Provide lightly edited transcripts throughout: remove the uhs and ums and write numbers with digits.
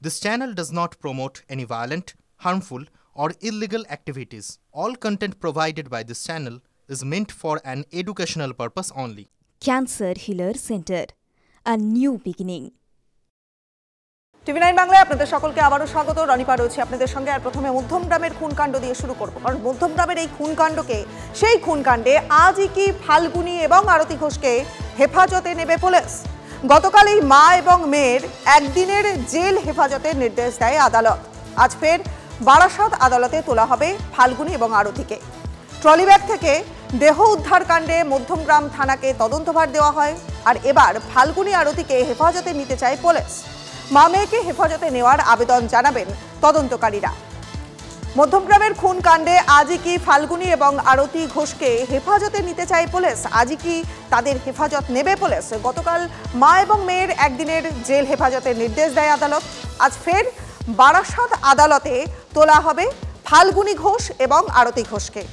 This channel does not promote any violent, harmful, or illegal activities. All content provided by this channel is meant for an educational purpose only. Cancer Healer Center, a new beginning. টিভি9 বাংলায় আপনাদের সকলকে আবারও স্বাগত। রনিপা রয়েছে আপনাদের সঙ্গে। আর প্রথমে মধ্যমগ্রামের খুনকাণ্ড দিয়ে শুরু করব, কারণ মধ্যমগ্রামের এই খুনকাণ্ডকে, সেই খুনকাণ্ডে আজই কি ফাল্গুনী এবং আরতি ঘোষকে হেফাজতে নেবে পুলিশ। গতকাল এই মা এবং মেয়ের একদিনের জেল হেফাজতের নির্দেশ দেয় আদালত। আজ ফের বারাসাত আদালতে তোলা হবে ফাল্গুনী এবং আরতিকে। ট্রলি ব্যাগ থেকে দেহ উদ্ধার কাণ্ডে মধ্যমগ্রাম থানাকে তদন্তভার দেওয়া হয়। আর এবার ফাল্গুনী আরতিকে হেফাজতে নিতে চায় পুলিশ। মা মেয়েকে হেফাজতে নেওয়ার আবেদন জানাবেন তদন্তকারীরা। মধ্যমগ্রামের খুন কাণ্ডে আজই কি ফাল্গুনী এবং আরতি ঘোষকে হেফাজতে নিতে চায় পুলিশ। আজই কি তাদের হেফাজত নেবে পুলিশ। গতকাল মা এবং মেয়ের একদিনের জেল হেফাজতের নির্দেশ দেয় আদালত। আজ ফের বারাসাত আদালতে তোলা হবে ফাল্গুনী ঘোষ এবং আরতি ঘোষকে।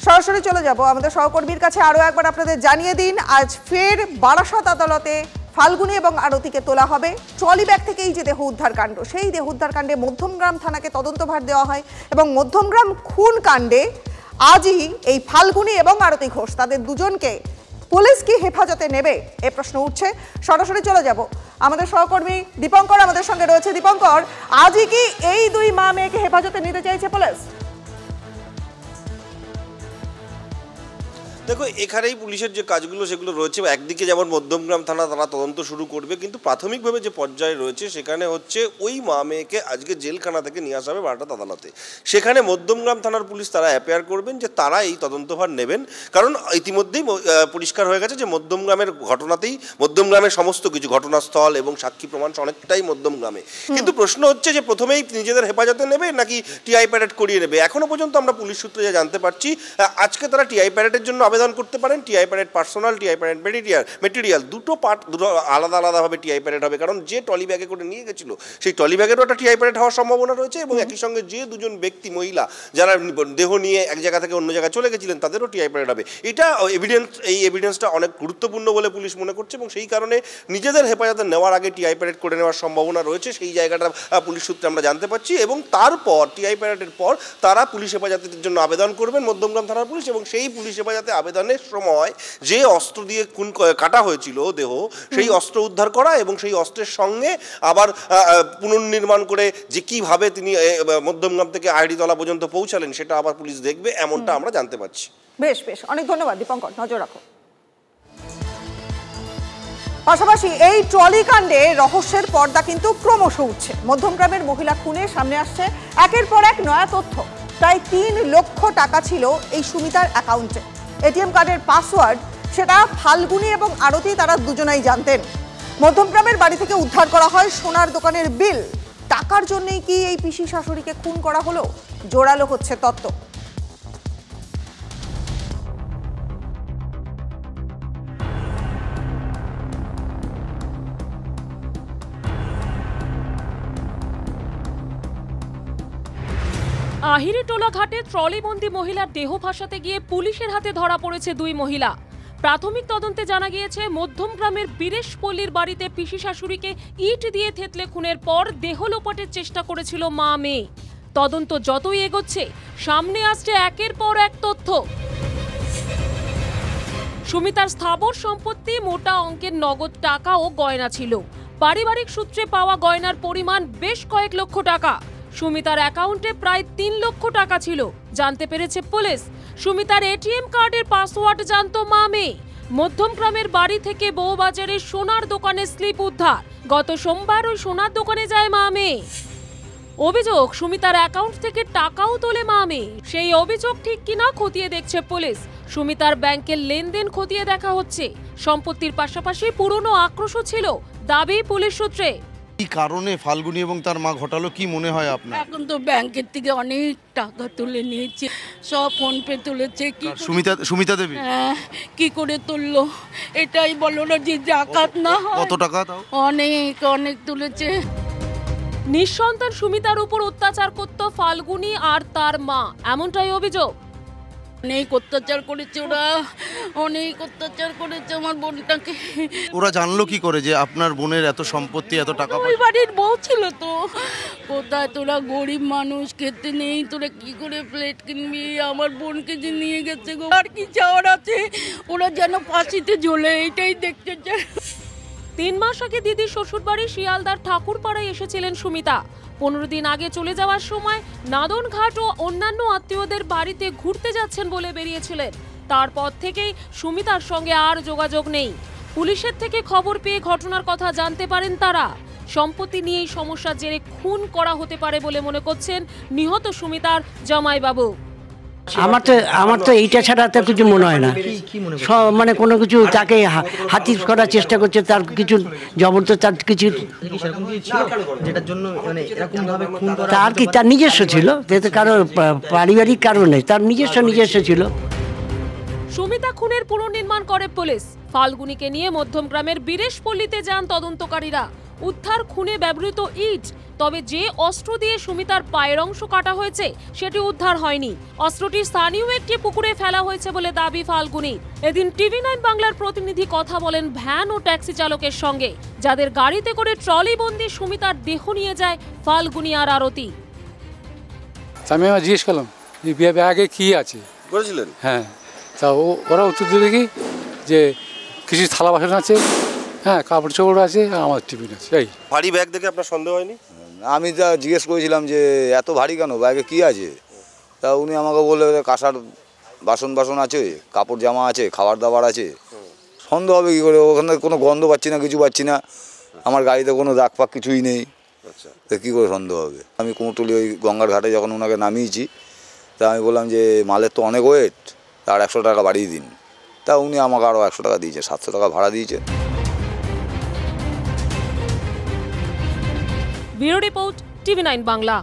সরাসরি চলে যাব আমাদের সহকর্মীর কাছে। আরও একবার আপনাদের জানিয়ে দিন, আজ ফের বারাসাত আদালতে ফাল্গুনী এবং আরতিকে তোলা হবে। ট্রলি ব্যাগ থেকে এই যে দেহ উদ্ধার কাণ্ড, সেই দেহ উদ্ধার কাণ্ডে মধ্যমগ্রাম থানাকে তদন্তভার দেওয়া হয় এবং মধ্যমগ্রাম খুন কাণ্ডে আজই এই ফাল্গুনী এবং আরতি ঘোষ, তাদের দুজনকে পুলিশ কি হেফাজতে নেবে, এ প্রশ্ন উঠছে। সরাসরি চলে যাব আমাদের সহকর্মী দীপঙ্কর আমাদের সঙ্গে রয়েছে। দীপঙ্কর, আজই কি এই দুই মা মেয়েকে হেফাজতে নিতে চাইছে পুলিশ? দেখো, এখানেই পুলিশের যে কাজগুলো সেগুলো রয়েছে। একদিকে যেমন মধ্যমগ্রাম থানা তারা তদন্ত শুরু করবে, কিন্তু প্রাথমিকভাবে যে পর্যায়ে রয়েছে সেখানে হচ্ছে ওই মা মেয়েকে আজকে জেলখানা থেকে নিয়ে আসা হবে বারাসাত আদালতে। সেখানে মধ্যমগ্রাম থানার পুলিশ তারা অ্যাপেয়ার করবেন যে তারা এই তদন্তভার নেবেন, কারণ ইতিমধ্যেই পরিষ্কার হয়ে গেছে যে মধ্যমগ্রামের ঘটনাতেই মধ্যমগ্রামের সমস্ত কিছু ঘটনাস্থল এবং সাক্ষী প্রমাণ অনেকটাই মধ্যমগ্রামে। কিন্তু প্রশ্ন হচ্ছে যে প্রথমেই নিজেদের হেফাজতে নেবে নাকি টিআই প্যারেড করিয়ে নেবে। এখনো পর্যন্ত আমরা পুলিশ সূত্রে যা জানতে পারছি, আজকে তারা টিআই প্যারেডের জন্য আবেদন করতে পারেন। TI parade personal, TI parade material, দুটো পার্ট, দুটো আলাদা আলাদাভাবে টিআই প্যারেড হবে। কারণ যে ট্রলি ব্যাগে করে নিয়ে গেছিল সেই ট্রলি ব্যাগেরও একটা টিআই প্যারেড হওয়ার সম্ভাবনা রয়েছে এবং একই সঙ্গে যে দুজন ব্যক্তি মহিলা যারা দেহ নিয়ে এক জায়গা থেকে অন্য জায়গায় চলে গেছিলেন তাদেরও টিআই প্যারেড হবে। এটা এই এভিডেন্সটা অনেক গুরুত্বপূর্ণ বলে পুলিশ মনে করছে এবং সেই কারণে নিজেদের হেফাজতে নেওয়ার আগে টিআই প্যারেড করে নেওয়ার সম্ভাবনা রয়েছে। সেই জায়গাটা পুলিশ সূত্রে আমরা জানতে পারছি এবং তারপর টিআই প্যারেডের পর তারা পুলিশ হেফাজতের জন্য আবেদন করবেন মধ্যমগ্রাম থানার পুলিশ। এবং সেই পুলিশ হেফাজতে আবেদনের সময় যে অস্ত্র দিয়ে খুন কাটা হয়েছিল দেহ, সেই অস্ত্র উদ্ধার করা এবং সেই অস্ত্রের সঙ্গে আবার পুনর্নির্মাণ করে যে কিভাবে তিনি মধ্যমগ্রাম থেকে আইডিতলা পর্যন্ত পৌঁছালেন সেটা আবার পুলিশ দেখবে, এমনটা আমরা জানতে পারছি। বেশ বেশ, অনেক ধন্যবাদ দীপঙ্কর, নজর রাখো। পাশাপাশি এই ট্রলি কাণ্ডে রহস্যের পর্দা কিন্তু ক্রমশ উঠছে। মধ্যমগ্রামের মহিলা খুনে সামনে আসছে একের পর এক নয়া তথ্য। প্রায় ৩ লক্ষ টাকা ছিল এই সুমিতার অ্যাকাউন্টে। এটিএম কার্ডের পাসওয়ার্ড সেটা ফাল্গুনী এবং আরতি তারা দুজনেই জানতেন। মধ্যমগ্রামের বাড়ি থেকে উদ্ধার করা হয় সোনার দোকানের বিল। টাকার জন্যই কি এই পিসি শাশুড়িকে খুন করা হলো? জোরালো হচ্ছে তত্ত্ব। আহিরিটোলা ঘাটে ট্রলিবন্দি মহিলার দেহ ভাসাতে গিয়ে পুলিশের হাতে ধরা পড়েছে 2 মহিলা। প্রাথমিক তদন্তে জানা গিয়েছে মধ্যমগ্রামের বীরেশপল্লীর বাড়িতে পিসি শাশুড়িকে ইট দিয়ে থেতলে খুনের পর দেহ লোপাটের চেষ্টা করেছিল মা মেয়ে। তদন্ত যতই এগোচ্ছে সামনে আসছে একের পর এক তথ্য। সুমিতার স্থাবর সম্পত্তি, মোটা অঙ্কের নগদ টাকা ও গয়না ছিল। পারিবারিক সূত্রে পাওয়া গয়নার পরিমাণ বেশ কয়েক লক্ষ টাকা। সুমিতার অ্যাকাউন্টে প্রায় 3 লক্ষ টাকা ছিল জানতে পেরেছে পুলিশ। সুমিতার এটিএম কার্ডের পাসওয়ার্ড জানতো মা মেয়ে। মধ্যমগ্রামের বাড়ি থেকে বউবাজারের সোনার দোকানের স্লিপ উদ্ধার। গত সোমবার ওই সোনার দোকানে যায় মা মেয়ে। অভিযোগ, সুমিতার অ্যাকাউন্ট থেকে টাকাও তোলে মা মেয়ে। সেই অভিযোগ ঠিক কিনা খতিয়ে দেখছে পুলিশ। সুমিতার ব্যাংকের লেনদেন খতিয়ে দেখা হচ্ছে। সম্পত্তির পাশাপাশি পুরনো আক্রোশও ছিল দাবি পুলিশ সূত্রে। কি কারণে ফাল্গুনী এবং তার মা ঘটালো, কি মনে হয় আপনার? এখন তো ব্যাংকের থেকে অনেক টাকা তুলে নিয়েছে, সব ফোন পে তুলেছে। কি সুমিতা দেবী? হ্যাঁ, কি করে তুললো এটাই বলো না, যে জাকাত না হয়। কত টাকা তাও? অনেক অনেক তুলেছে। নিঃসন্তান সুমিতার উপর অত্যাচার করত ফাল্গুনী আর তার মা, এমনটাই অভিযোগ। অনেক অত্যাচার করেছে ওরা, অনেক অত্যাচার করেছে আমার বোনটাকে। ওরা জানলো কি করে যে আপনার বোনের এত সম্পত্তি, এত টাকা ওই বাড়ির বউ ছিল তো। কোথায় তোরা গরিব মানুষ, খেতে নেই, তোরা কি করে প্লেট কিনবি? আমার বোনকে যে নিয়ে গেছে গো, আর কি চাওয়ার আছে? ওরা যেন ফাঁসিতে জ্বলে, এটাই দেখতে চায়। 3 মাস আগে দিদির শ্বশুরবাড়ি শিয়ালদার ঠাকুরপাড়ায় এসেছিলেন সুমিতা। 15 দিন আগে চলে যাওয়ার সময় নাদনঘাট ও অন্যান্য আত্মীয়দের বাড়িতে ঘুরতে যাচ্ছেন বলে বেরিয়েছিলেন। তারপর থেকেই সুমিতার সঙ্গে আর যোগাযোগ নেই। পুলিশের থেকে খবর পেয়ে ঘটনার কথা জানতে পারেন তারা। সম্পত্তি নিয়েই সমস্যার জেরে খুন করা হতে পারে বলে মনে করছেন নিহত সুমিতার জামাইবাবু। আমার তো এইটা ছাড়া তো কিছু মনে হয় না। মানে কোনো কিছু তাকে হাতির করার চেষ্টা করছে, তার কিছু জবরদস্ত, তার কিছু তার কি তার নিজস্ব ছিল, কারোর পারিবারিক কারণে তার নিজস্ব ছিল। সুমিতা খুনের পুনর্নির্মাণ করে পুলিশ। ফাল্গুনীকে নিয়ে মধ্যমগ্রামের বীরেশপল্লীতে যান তদন্তকারীরা। উদ্ধার খুনে ব্যবহৃত ইট। তবে যে অস্ত্র দিয়ে সুমিতার পায়ের অংশ কাটা হয়েছে সেটি উদ্ধার হয়নি। অস্ত্রটি স্থানীয় একটি পুকুরে ফেলা হয়েছে বলে দাবি ফাল্গুনী। এদিন TV9 বাংলার প্রতিনিধি কথা বলেন ভ্যান ও ট্যাক্সি চালকের সঙ্গে, যাদের গাড়িতে করে ট্রলিবন্দি সুমিতার দেহ নিয়ে যায় ফাল্গুনী আর আরতি। আমি জিজ্ঞেস করলাম যে ব্যাগে কি আছে করেছিলেন? হ্যাঁ, তা ওরা উত্তর দিলে কি যে কিছু থালা বাসন আছে, হ্যাঁ কাপড় চোপড় আছে, আর আমার টিফিন আছে। এই ভারী ব্যাগ দেখে আপনার সন্দেহ হয়নি? আমি যা জিজ্ঞেস করেছিলাম যে এত ভারী কেন, ব্যাগে কী আছে? তা উনি আমাকে বললে কাঁসার বাসন আছে, কাপড় জামা আছে, খাবার দাবার আছে। সন্দেহ হবে কী করে? ওখানে কোনো গন্ধ পাচ্ছি না, কিছু পাচ্ছি না, আমার গাড়িতে কোনো দাগ পাক কিছুই নেই। আচ্ছা, তা কী করে সন্দেহ হবে? আমি কুমোরটুলি ওই গঙ্গার ঘাটে যখন ওনাকে নামিয়েছি, তা আমি বললাম যে মালের তো অনেক ওয়েট, তার 100 টাকা বাড়িয়ে দিন। তা উনি আমাকে আরও 100 টাকা দিয়েছে, 700 টাকা ভাড়া দিয়েছে। Bureau report, TV9 Bangla.